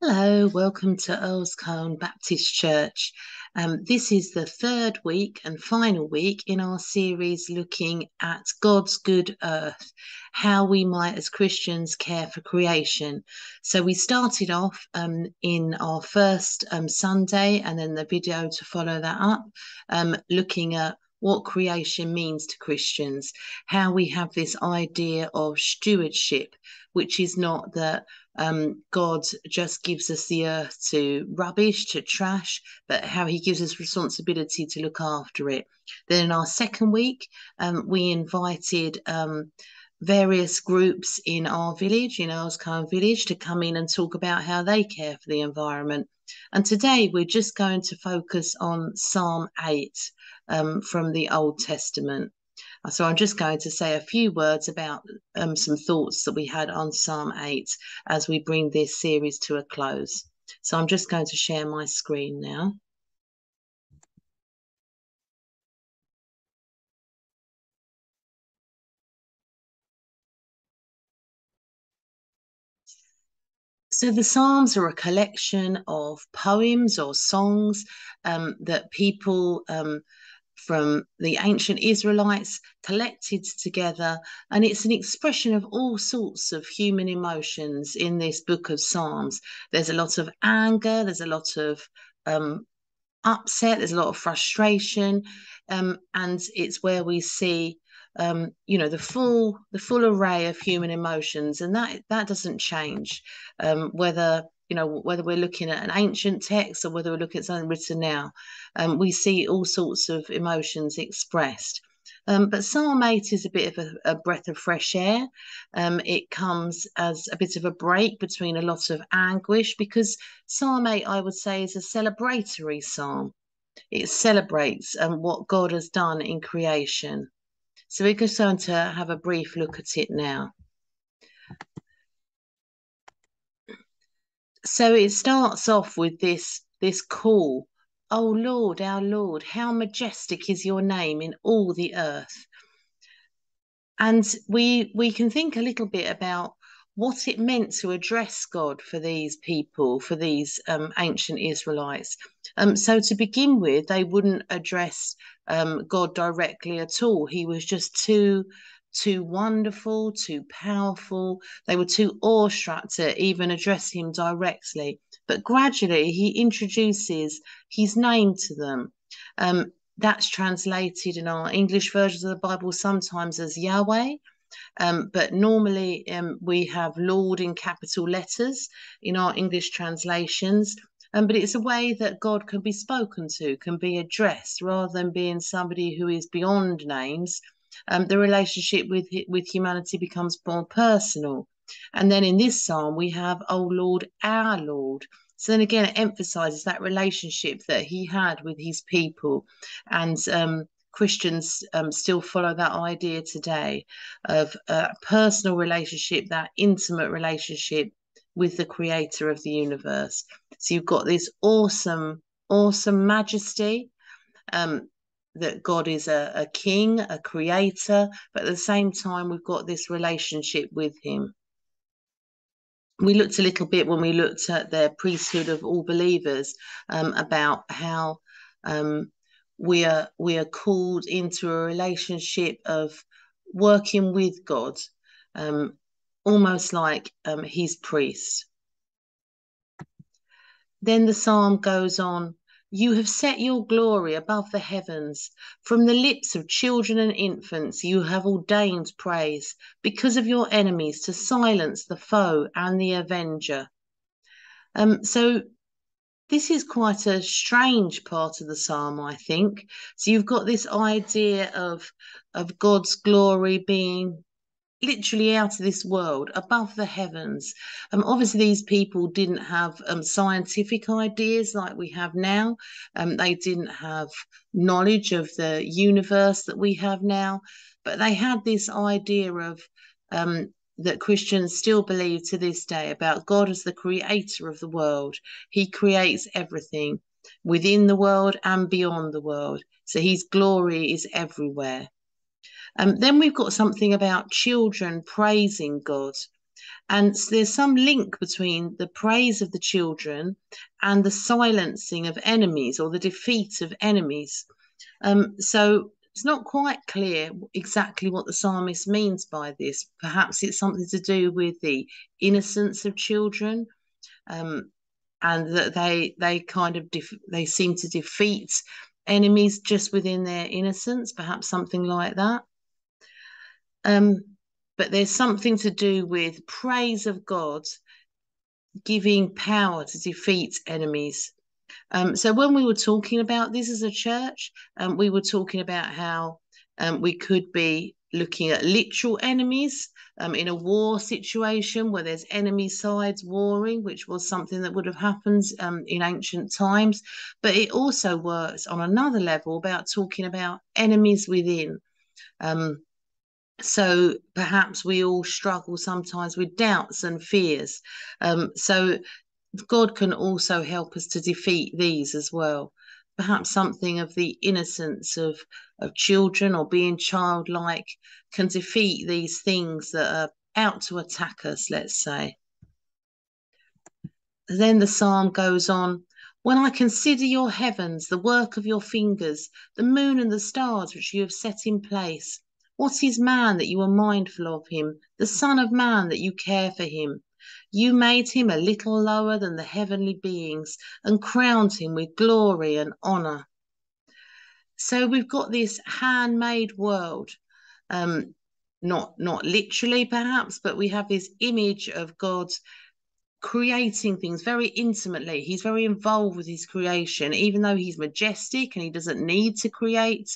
Hello, welcome to Earl's Colne Baptist Church. This is the third week and final week in our series looking at God's good earth, how we might as Christians care for creation. So we started off in our first Sunday and then the video to follow that up, looking at what creation means to Christians, how we have this idea of stewardship, which is not that God just gives us the earth to rubbish, to trash, but how he gives us responsibility to look after it. Then in our second week, we invited various groups in our village, in Earl's Colne village, to come in and talk about how they care for the environment. And today we're just going to focus on Psalm 8 from the Old Testament. So I'm just going to say a few words about some thoughts that we had on Psalm 8 as we bring this series to a close. So I'm just going to share my screen now. So the Psalms are a collection of poems or songs that people from the ancient Israelites collected together. And it's an expression of all sorts of human emotions in this book of Psalms. There's a lot of anger, there's a lot of upset, there's a lot of frustration, and it's where we see the full array of human emotions, and that doesn't change, whether we're looking at an ancient text or whether we're looking at something written now. We see all sorts of emotions expressed. But Psalm 8 is a bit of a breath of fresh air. It comes as a bit of a break between a lot of anguish because Psalm 8, I would say, is a celebratory psalm. It celebrates what God has done in creation. So we're just going to have a brief look at it now. So it starts off with this call. Oh Lord, our Lord, how majestic is your name in all the earth. And we can think a little bit about what it meant to address God for these people, for these ancient Israelites. So to begin with, they wouldn't address God directly at all. He was just too wonderful, too powerful. They were too awestruck to even address him directly. But gradually, he introduces his name to them. That's translated in our English versions of the Bible sometimes as Yahweh. But normally we have Lord in capital letters in our English translations. But it's a way that God can be spoken to, can be addressed, rather than being somebody who is beyond names. The relationship with humanity becomes more personal. And then in this psalm, we have, oh Lord, our Lord. So then again, it emphasizes that relationship that he had with his people. And Christians still follow that idea today of a personal relationship, that intimate relationship with the creator of the universe. So you've got this awesome, awesome majesty, that God is a king, a creator, but at the same time, we've got this relationship with him. We looked a little bit when we looked at the priesthood of all believers, about how we are called into a relationship of working with God, almost like his priests. Then the psalm goes on. You have set your glory above the heavens. From the lips of children and infants, you have ordained praise because of your enemies to silence the foe and the avenger. So this is quite a strange part of the psalm, I think. So you've got this idea of God's glory being literally out of this world, above the heavens. Obviously, these people didn't have scientific ideas like we have now. They didn't have knowledge of the universe that we have now, but they had this idea of that Christians still believe to this day about God as the creator of the world. He creates everything within the world and beyond the world. So his glory is everywhere. Then we've got something about children praising God. And there's some link between the praise of the children and the silencing of enemies or the defeat of enemies. So it's not quite clear exactly what the psalmist means by this. Perhaps it's something to do with the innocence of children, um, and that they kind of they seem to defeat enemies just within their innocence. Perhaps something like that. Um, but there's something to do with praise of God giving power to defeat enemies. So when we were talking about this as a church, we were talking about how we could be looking at literal enemies in a war situation where there's enemy sides warring, which was something that would have happened in ancient times. But it also works on another level about talking about enemies within. Um, so perhaps we all struggle sometimes with doubts and fears. So God can also help us to defeat these as well. Perhaps something of the innocence of children or being childlike can defeat these things that are out to attack us, let's say. Then the psalm goes on. When I consider your heavens, the work of your fingers, the moon and the stars which you have set in place, what is man that you are mindful of him, the son of man that you care for him? You made him a little lower than the heavenly beings and crowned him with glory and honor. So we've got this handmade world, um, not literally perhaps, but we have this image of God creating things very intimately. He's very involved with his creation, even though he's majestic and he doesn't need to create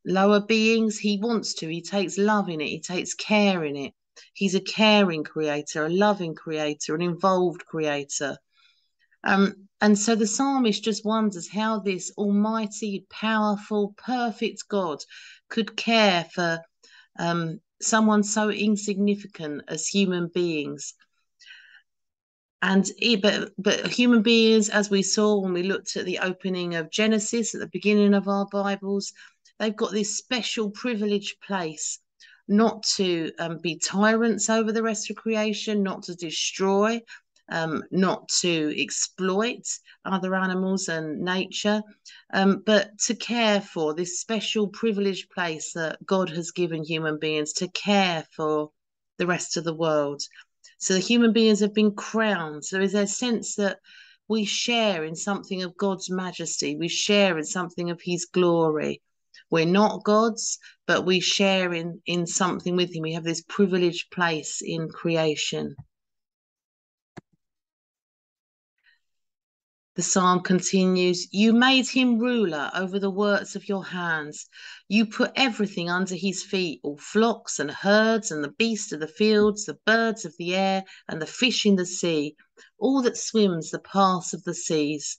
lower beings. He wants to. He takes love in it. He takes care in it. He's a caring creator, a loving creator, an involved creator. And so the psalmist just wonders how this almighty, powerful, perfect God could care for someone so insignificant as human beings. But human beings, as we saw when we looked at the opening of Genesis at the beginning of our Bibles, they've got this special privileged place not to be tyrants over the rest of creation, not to destroy, not to exploit other animals and nature, but to care for this special privileged place that God has given human beings to care for the rest of the world. So the human beings have been crowned. So there is a sense that we share in something of God's majesty. We share in something of his glory. We're not gods, but we share in something with him. We have this privileged place in creation. The psalm continues, you made him ruler over the works of your hands. You put everything under his feet, all flocks and herds and the beasts of the fields, the birds of the air and the fish in the sea, all that swims the paths of the seas.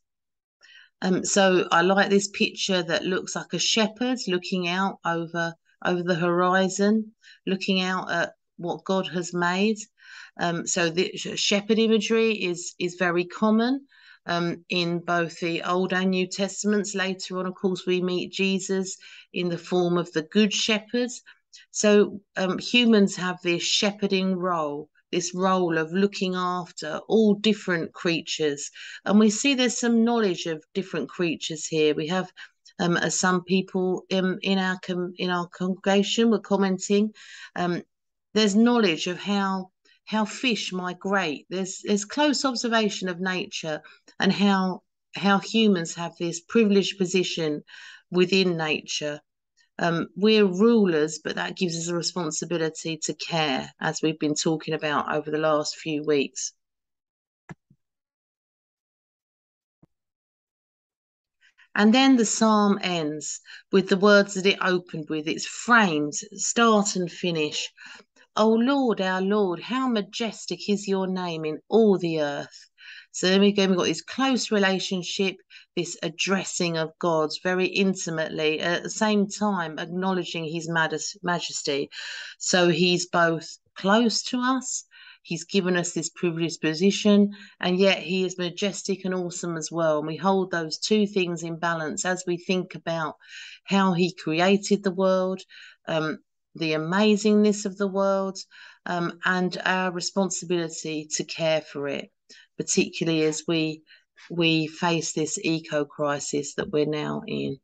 So I like this picture that looks like a shepherd looking out over the horizon, looking out at what God has made. So the shepherd imagery is very common in both the Old and New Testaments. Later on, of course, we meet Jesus in the form of the Good Shepherd. So humans have this shepherding role, this role of looking after all different creatures. And we see there's some knowledge of different creatures here. We have as some people in our congregation were commenting, there's knowledge of how fish migrate. There's close observation of nature and how humans have this privileged position within nature. We're rulers, but that gives us a responsibility to care, as we've been talking about over the last few weeks. And then the psalm ends with the words that it opened with. It's framed, start and finish. O Lord, our Lord, how majestic is your name in all the earth. So then again, we've got this close relationship, this addressing of God very intimately, at the same time acknowledging his majesty. So he's both close to us, he's given us this privileged position, and yet he is majestic and awesome as well. And we hold those two things in balance as we think about how he created the world, the amazingness of the world, and our responsibility to care for it, particularly as we face this eco crisis that we're now in.